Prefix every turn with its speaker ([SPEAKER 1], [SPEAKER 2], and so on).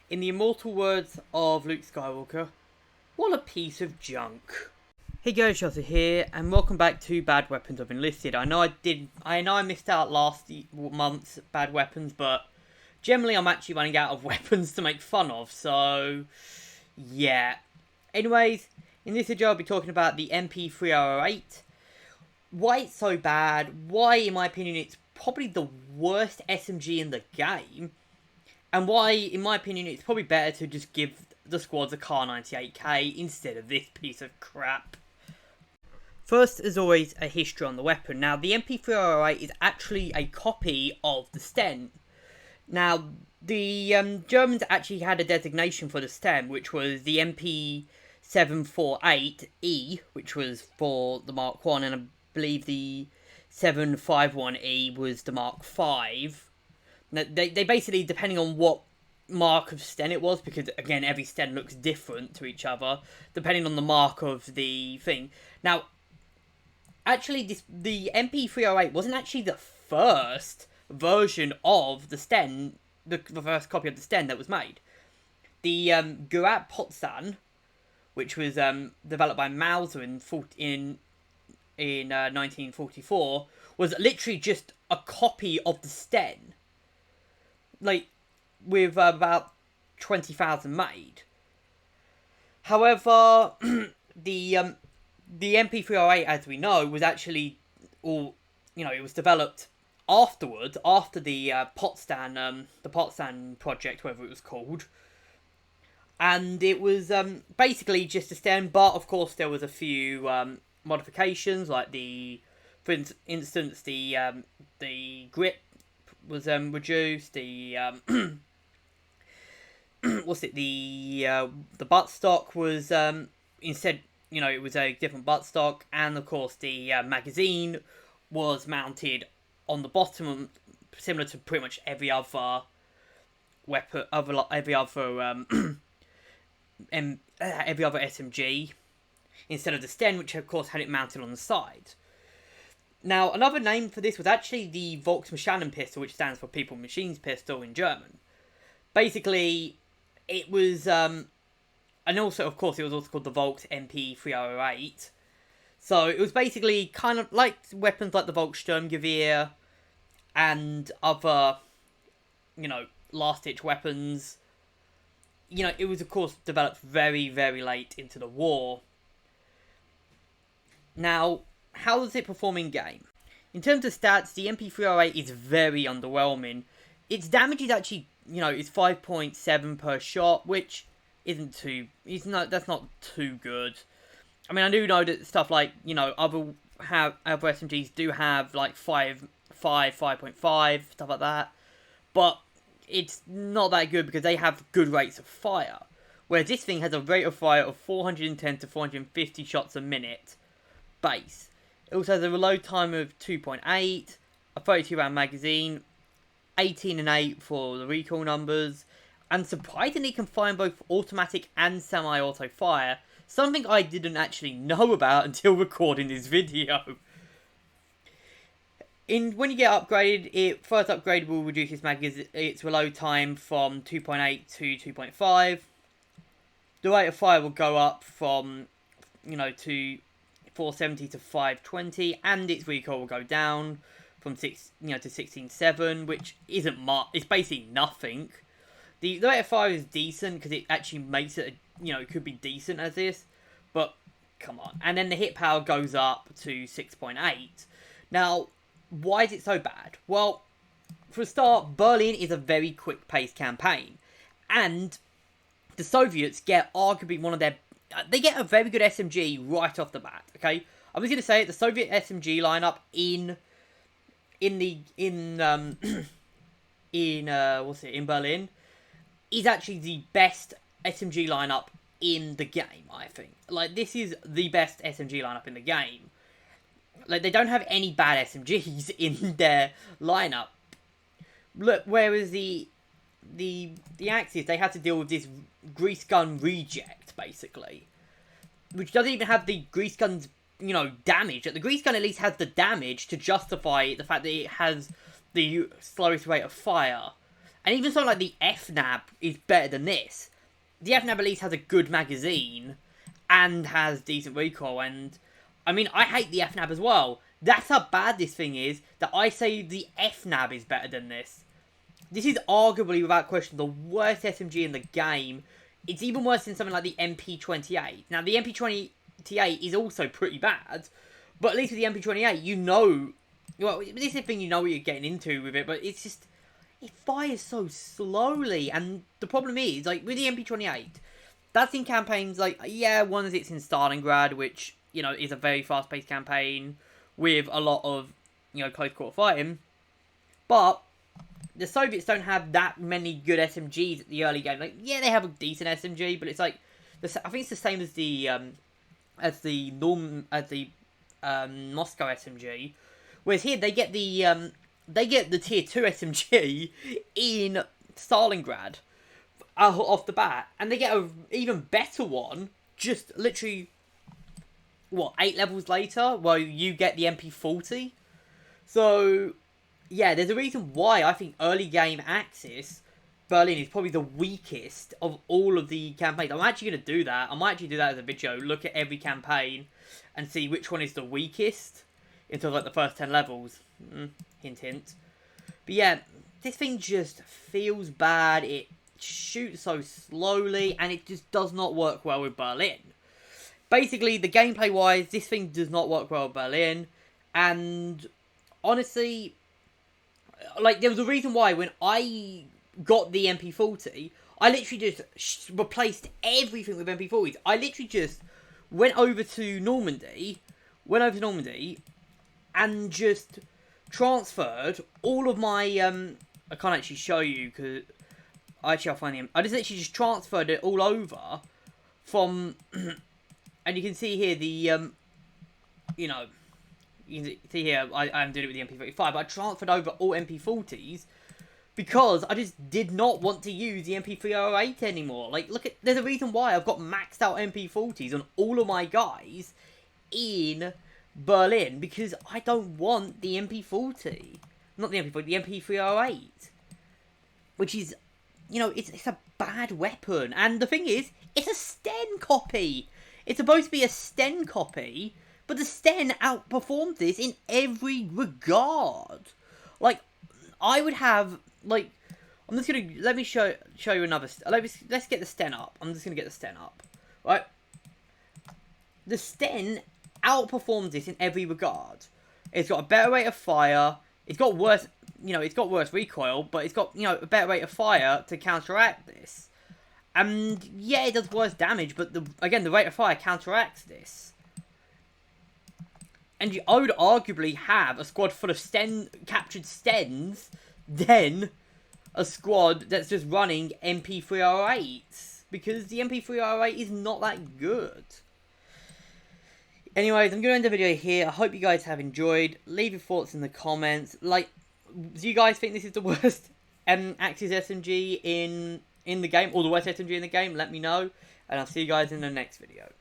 [SPEAKER 1] In the immortal words of Luke Skywalker, what a piece of junk. Hey guys, Shota here, and welcome back to Bad Weapons of Enlisted. I know I missed out last month's Bad Weapons, but generally I'm actually running out of weapons to make fun of, so yeah. Anyways, in this video I'll be talking about the MP308, why it's so bad, why in my opinion it's probably the worst SMG in the game, and why, in my opinion, it's probably better to just give the squads a Kar 98K instead of this piece of crap. First, as always, a history on the weapon. Now, the MP308 is actually a copy of the Sten. Now, the Germans actually had a designation for the Sten, which was the MP748E, which was for the Mark 1, and I believe the 751E was the Mark 5. They basically, depending on what mark of Sten it was, because again every Sten looks different to each other, depending on the mark of the thing. Now, actually the MP308 wasn't actually the first version of the Sten, the first copy of the Sten that was made. The Gurat Potsdam, which was developed by Mauser in 1944, was literally just a copy of the Sten. Like, with about 20,000 made. However, the MP308, as we know, was actually it was developed afterwards, after the Potsdam project, whatever it was called, and it was basically just a Sten. But of course, there was a few modifications, like for instance, the grip was reduced. The the buttstock was instead, it was a different buttstock, and of course the magazine was mounted on the bottom, similar to pretty much every other weapon, every other SMG, instead of the Sten, which of course had it mounted on the side. Now, another name for this was actually the Volksmaschinen pistol, which stands for People Machines Pistol in German. Basically, it was, and also, of course, it was also called the Volks MP308. So, it was basically kind of like weapons like the Volkssturmgewehr and other, last-ditch weapons. It was, of course, developed very, very late into the war. Now, how does it perform in game? In terms of stats, the MP308 is very underwhelming. Its damage is actually, it's 5.7 per shot, which that's not too good. I mean, I do know that stuff like, other SMGs do have like 5.5, stuff like that. But it's not that good because they have good rates of fire. Whereas this thing has a rate of fire of 410 to 450 shots a minute base. It also has a reload time of 2.8, a 32 round magazine, 18 and 8 for the recoil numbers, and surprisingly can fire both automatic and semi-auto fire, something I didn't actually know about until recording this video. When you get upgraded, first upgrade will reduce its reload time from 2.8 to 2.5. The rate of fire will go up from, to 470 to 520, and its recoil will go down from to 16.7, which isn't much. It's basically nothing. The rate of fire is decent because it actually makes it, it could be decent as this, but come on. And then the hit power goes up to 6.8. Now, why is it so bad? Well, for a start, Berlin is a very quick-paced campaign, and the Soviets get arguably they get a very good SMG right off the bat. Okay, I was going to say the Soviet SMG lineup in Berlin is actually the best SMG lineup in the game. I think, like, this is the best SMG lineup in the game. Like, they don't have any bad SMGs in their lineup. Look, whereas the Axis, they had to deal with this grease gun reject, basically, which doesn't even have the grease gun's, damage. The grease gun at least has the damage to justify the fact that it has the slowest rate of fire, And even something like the FNAB is better than this. The FNAB at least has a good magazine and has decent recoil. And I mean, I hate the FNAB as well. That's how bad this thing is, that I say the FNAB is better than this. This is arguably, without question, the worst SMG in the game. It's even worse than something like the MP28. Now, the MP28 is also pretty bad, but at least with the MP28, you know... Well, this is the thing, you know what you're getting into with it, but it's just... It fires so slowly, and the problem is, like, with the MP28, that's in campaigns, like, yeah, once it's in Stalingrad, which, you know, is a very fast-paced campaign with a lot of, you know, close-quarter fighting, but the Soviets don't have that many good SMGs at the early game. Like, yeah, they have a decent SMG, but it's like, I think it's the same as the Moscow SMG, whereas here they get the tier 2 SMG in Stalingrad off the bat, and they get a even better one just literally, what, 8 levels later, where you get the MP40. So yeah, there's a reason why I think early game Axis Berlin is probably the weakest of all of the campaigns. I'm actually going to do that. I might actually do that as a video. Look at every campaign and see which one is the weakest until like the first 10 levels. Hint, hint. But yeah, this thing just feels bad. It shoots so slowly and it just does not work well with Berlin. Basically, the gameplay-wise, this thing does not work well with Berlin. And honestly, like, there was a reason why when I got the MP40, I literally just replaced everything with MP40s. I literally just went over to Normandy, and just transferred all of my, I can't actually show you, because, I'll find the, I just literally just transferred it all over from, and you can see here the, you know, you can see here, I'm doing it with the MP35, but I transferred over all MP40s because I just did not want to use the MP308 anymore. Like, look at, there's a reason why I've got maxed out MP40s on all of my guys in Berlin, because I don't want the MP40. Not the MP40, the MP308. Which is, you know, it's a bad weapon. And the thing is, it's a Sten copy. It's supposed to be a Sten copy, but the Sten outperformed this in every regard. Like, I would have, like, I'm just gonna, let me show you another, let's get the Sten up. I'm just gonna get the Sten up. Right? The Sten outperforms this in every regard. It's got a better rate of fire. It's got worse, you know, it's got worse recoil, but it's got, you know, a better rate of fire to counteract this. And yeah, it does worse damage, but again, the rate of fire counteracts this. And I would arguably have a squad full of captured Stens than a squad that's just running MP308s. Because the MP308 is not that good. Anyways, I'm going to end the video here. I hope you guys have enjoyed. Leave your thoughts in the comments. Like, do you guys think this is the worst Axis SMG in the game? Or the worst SMG in the game? Let me know. And I'll see you guys in the next video.